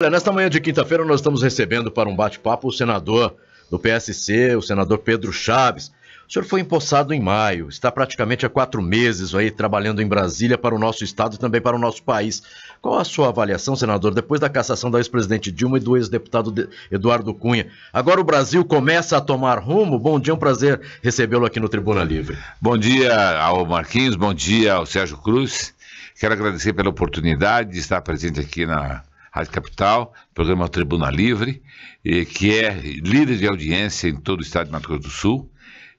Olha, nesta manhã de quinta-feira nós estamos recebendo para um bate-papo o senador do PSC, o senador Pedro Chaves. O senhor foi empossado em maio, está praticamente há 4 meses aí trabalhando em Brasília para o nosso estado e também para o nosso país. Qual a sua avaliação, senador, depois da cassação da ex-presidente Dilma e do ex-deputado Eduardo Cunha? Agora o Brasil começa a tomar rumo. Bom dia, é um prazer recebê-lo aqui no Tribuna Livre. Bom dia ao Marquinhos, bom dia ao Sérgio Cruz. Quero agradecer pela oportunidade de estar presente aqui na Rádio Capital, programa Tribuna Livre, que é líder de audiência em todo o estado de Mato Grosso do Sul,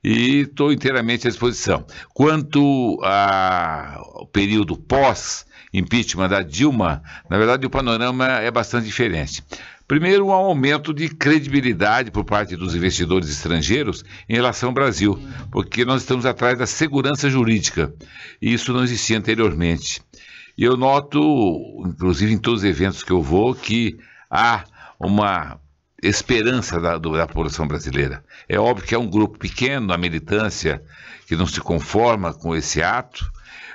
e estou inteiramente à disposição. Quanto ao período pós-impeachment da Dilma, na verdade o panorama é bastante diferente. Primeiro, um aumento de credibilidade por parte dos investidores estrangeiros em relação ao Brasil, porque nós estamos atrás da segurança jurídica, e isso não existia anteriormente. E eu noto, inclusive em todos os eventos que eu vou, que há uma esperança da população brasileira. É óbvio que é um grupo pequeno, a militância, que não se conforma com esse ato,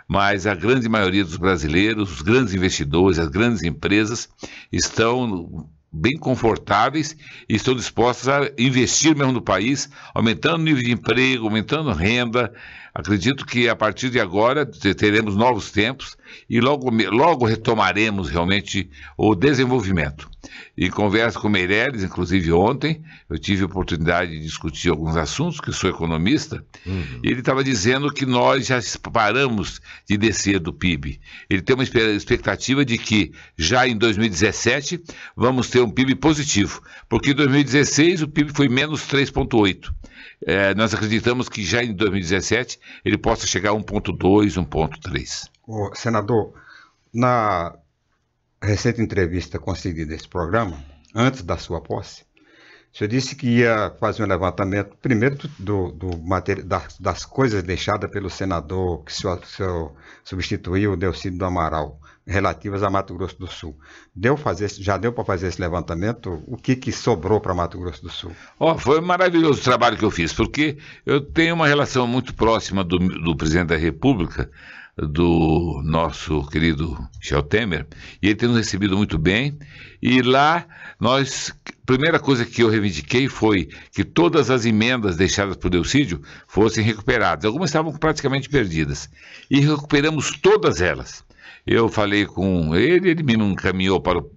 mas a grande maioria dos brasileiros, os grandes investidores, as grandes empresas, estão bem confortáveis e estão dispostos a investir mesmo no país, aumentando o nível de emprego, aumentando a renda. Acredito que a partir de agora teremos novos tempos e logo retomaremos realmente o desenvolvimento. Em conversa com o Meirelles, inclusive ontem, eu tive a oportunidade de discutir alguns assuntos, que sou economista, e ele estava dizendo que nós já paramos de descer do PIB. Ele tem uma expectativa de que já em 2017 vamos ter um PIB positivo, porque em 2016 o PIB foi menos 3,8%. Nós acreditamos que já em 2017 ele possa chegar a 1,2, 1,3. Senador, na recente entrevista concedida nesse programa, antes da sua posse, o senhor disse que ia fazer um levantamento, primeiro, das coisas deixadas pelo senador que o senhor substituiu, o Delcídio do Amaral, relativas a Mato Grosso do Sul. Já deu para fazer esse levantamento? O que sobrou para Mato Grosso do Sul? Foi um maravilhoso o trabalho que eu fiz, porque eu tenho uma relação muito próxima do presidente da República, do nosso querido Michel Temer, e ele tem nos recebido muito bem, e lá a primeira coisa que eu reivindiquei foi que todas as emendas deixadas por Delcídio fossem recuperadas. Algumas estavam praticamente perdidas, e recuperamos todas elas. Eu falei com ele me encaminhou para o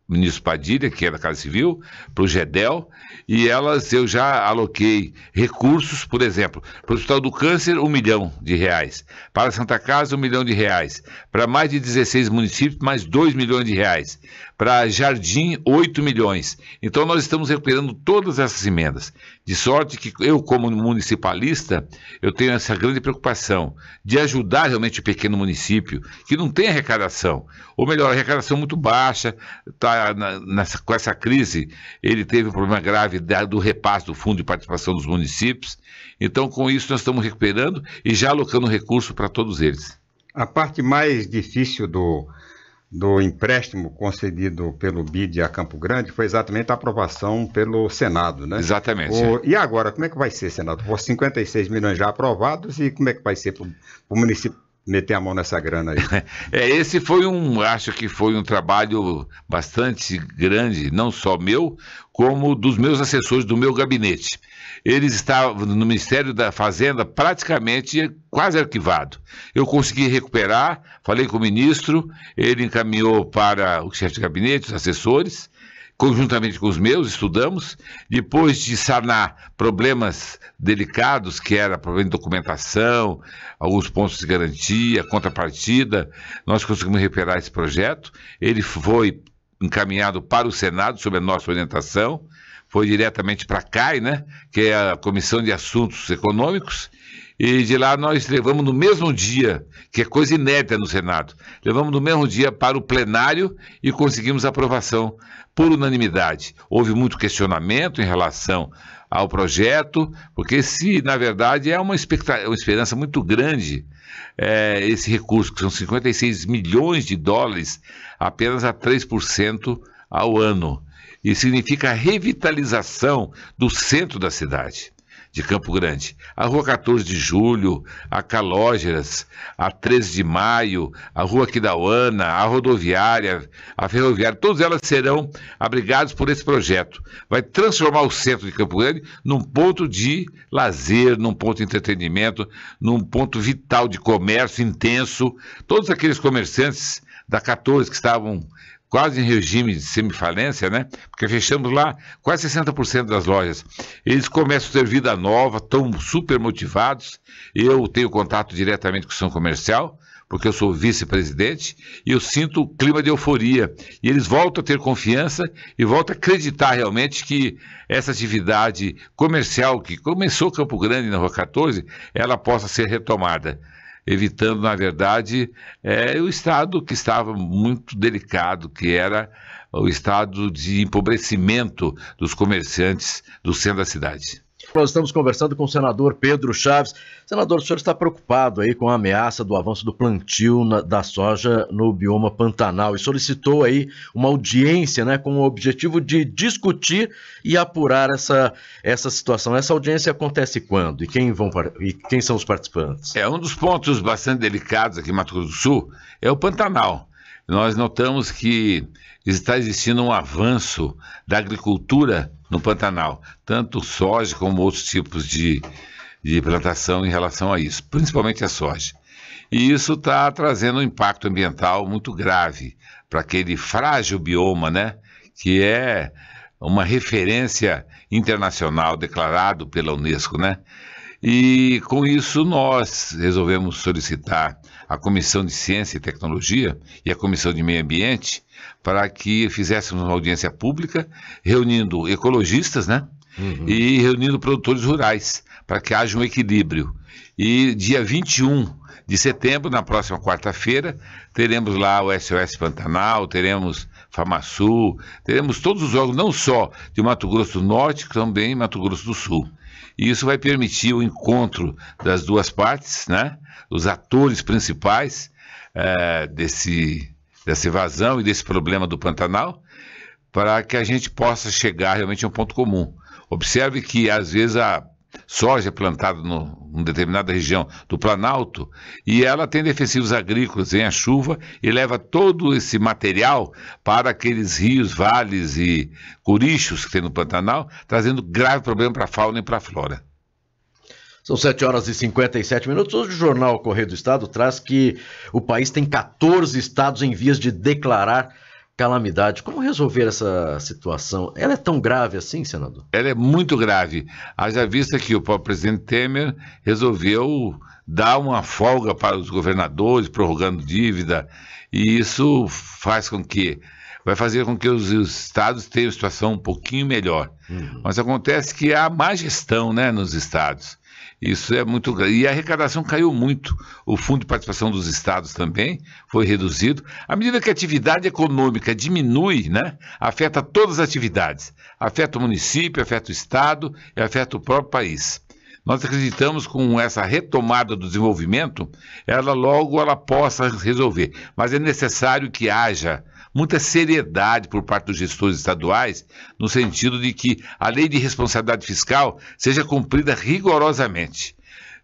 ministro Padilha, que é da Casa Civil, para o GEDEL, e eu já aloquei recursos, por exemplo, para o Hospital do Câncer, R$1 milhão, para a Santa Casa, R$1 milhão, para mais de 16 municípios, mais R$2 milhões, para Jardim, 8 milhões. Então nós estamos recuperando todas essas emendas, de sorte que eu, como municipalista, eu tenho essa grande preocupação de ajudar realmente o pequeno município, que não tem arrecadação, ou melhor, a arrecadação muito baixa, com essa crise, ele teve um problema grave do repasse do Fundo de Participação dos municípios. Então, com isso, nós estamos recuperando e já alocando recurso para todos eles. A parte mais difícil do empréstimo concedido pelo BID a Campo Grande foi exatamente a aprovação pelo Senado, né? Exatamente. E agora, como é que vai ser, Senado? Por 56 milhões já aprovados, e como é que vai ser para o município meter a mão nessa grana aí? Esse acho que foi um trabalho bastante grande, não só meu, como dos meus assessores do meu gabinete. Eles estavam no Ministério da Fazenda praticamente quase arquivado. Eu consegui recuperar, falei com o ministro, ele encaminhou para o chefe de gabinete, os assessores, conjuntamente com os meus, estudamos. Depois de sanar problemas delicados, que era problema de documentação, alguns pontos de garantia, contrapartida, nós conseguimos recuperar esse projeto. Ele foi encaminhado para o Senado, sob a nossa orientação, foi diretamente para a CAI, né, que é a Comissão de Assuntos Econômicos, e de lá nós levamos no mesmo dia, que é coisa inédita no Senado, levamos no mesmo dia para o plenário e conseguimos aprovação por unanimidade. Houve muito questionamento em relação ao projeto, porque na verdade é uma esperança muito grande, esse recurso, que são 56 milhões de dólares, apenas a 3% ao ano. E significa a revitalização do centro da cidade. de Campo Grande. A Rua 14 de Julho, a Calógeras, a 13 de Maio, a Rua Aquidauana, a rodoviária, a ferroviária, todas elas serão abrigadas por esse projeto. Vai transformar o centro de Campo Grande num ponto de lazer, num ponto de entretenimento, num ponto vital de comércio intenso. Todos aqueles comerciantes da 14 que estavam quase em regime de semifalência, né? Porque fechamos lá quase 60% das lojas. Eles começam a ter vida nova, estão super motivados. Eu tenho contato diretamente com o São Comercial, porque eu sou vice-presidente, e eu sinto o clima de euforia. E eles voltam a ter confiança e voltam a acreditar realmente que essa atividade comercial que começou em Campo Grande, na Rua 14, ela possa ser retomada, evitando, na verdade, o estado que estava muito delicado, que era o estado de empobrecimento dos comerciantes do centro da cidade. Nós estamos conversando com o senador Pedro Chaves. Senador, o senhor está preocupado aí com a ameaça do avanço do plantio da soja no bioma Pantanal e solicitou aí uma audiência, né, com o objetivo de discutir e apurar essa situação. Essa audiência acontece quando? E quem são os participantes? Um dos pontos bastante delicados aqui em Mato Grosso do Sul é o Pantanal. Nós notamos que está existindo um avanço da agricultura no Pantanal, tanto soja como outros tipos de plantação em relação a isso, principalmente a soja. E isso está trazendo um impacto ambiental muito grave para aquele frágil bioma, né, que é uma referência internacional declarado pela Unesco, né? E com isso nós resolvemos solicitar a Comissão de Ciência e Tecnologia e a Comissão de Meio Ambiente para que fizéssemos uma audiência pública, reunindo ecologistas, né? E reunindo produtores rurais, para que haja um equilíbrio. E dia 21 de setembro, na próxima quarta-feira, teremos lá o SOS Pantanal, teremos FamaSul, teremos todos os órgãos, não só de Mato Grosso do Norte, também Mato Grosso do Sul. E isso vai permitir o encontro das duas partes, né? Os atores principais dessa evasão e desse problema do Pantanal, para que a gente possa chegar realmente a um ponto comum. Observe que, às vezes, a soja é plantada em determinada região do Planalto e ela tem defensivos agrícolas, vem a chuva e leva todo esse material para aqueles rios, vales e corichos que tem no Pantanal, trazendo grave problema para a fauna e para a flora. São 7h57. Hoje o jornal Correio do Estado traz que o país tem 14 estados em vias de declarar calamidade. Como resolver essa situação? Ela é tão grave assim, senador? Ela é muito grave. Haja vista que o próprio presidente Temer resolveu dar uma folga para os governadores, prorrogando dívida, e isso vai fazer com que os estados tenham uma situação um pouquinho melhor. Mas acontece que há má gestão, né, nos estados. Isso é muito grave. E a arrecadação caiu muito. O fundo de participação dos estados também foi reduzido. À medida que a atividade econômica diminui, né, afeta todas as atividades. Afeta o município, afeta o estado e afeta o próprio país. Nós acreditamos que com essa retomada do desenvolvimento, ela possa resolver. Mas é necessário que haja muita seriedade por parte dos gestores estaduais, no sentido de que a lei de responsabilidade fiscal seja cumprida rigorosamente.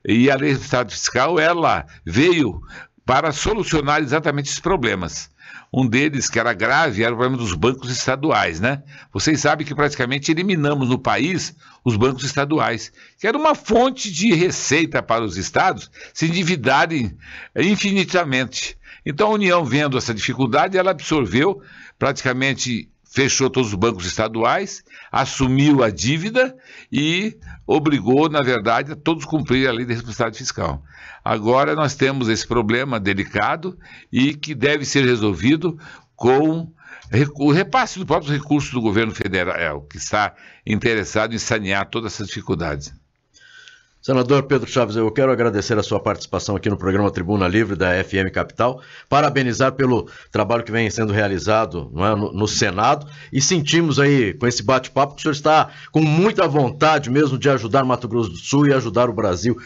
E a lei de responsabilidade fiscal, ela veio para solucionar exatamente esses problemas. Um deles, que era grave, era o problema dos bancos estaduais, né? Vocês sabem que praticamente eliminamos no país os bancos estaduais, que era uma fonte de receita para os estados se endividarem infinitamente. Então a União, vendo essa dificuldade, ela absorveu, praticamente fechou todos os bancos estaduais, assumiu a dívida e obrigou, na verdade, a todos cumprir a lei de responsabilidade fiscal. Agora nós temos esse problema delicado e que deve ser resolvido com o repasse do próprio recurso do governo federal, que está interessado em sanear todas essas dificuldades. Senador Pedro Chaves, eu quero agradecer a sua participação aqui no programa Tribuna Livre da FM Capital, parabenizar pelo trabalho que vem sendo realizado, não é, no Senado, e sentimos aí, com esse bate-papo, que o senhor está com muita vontade mesmo de ajudar Mato Grosso do Sul e ajudar o Brasil,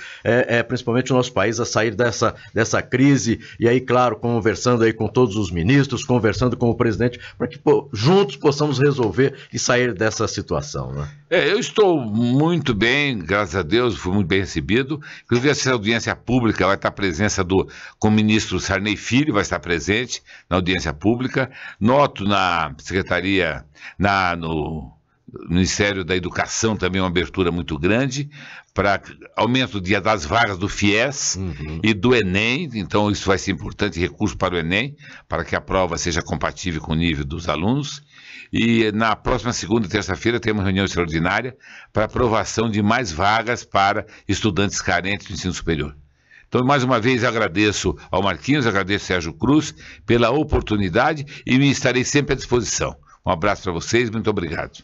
principalmente o nosso país, a sair dessa crise, e aí, claro, conversando aí com todos os ministros, conversando com o presidente, para que juntos possamos resolver e sair dessa situação, né? Eu estou muito bem, graças a Deus, fui muito bem recebido. Inclusive, essa audiência pública vai estar a presença com o ministro Sarney Filho, vai estar presente na audiência pública. Noto na Secretaria, no Ministério da Educação também uma abertura muito grande para aumento das vagas do FIES e do Enem, então isso vai ser importante, recurso para o Enem, para que a prova seja compatível com o nível dos alunos. E na próxima segunda e terça-feira temos uma reunião extraordinária para aprovação de mais vagas para estudantes carentes do ensino superior. Então, mais uma vez, agradeço ao Marquinhos, agradeço ao Sérgio Cruz pela oportunidade e me estarei sempre à disposição. Um abraço para vocês, muito obrigado.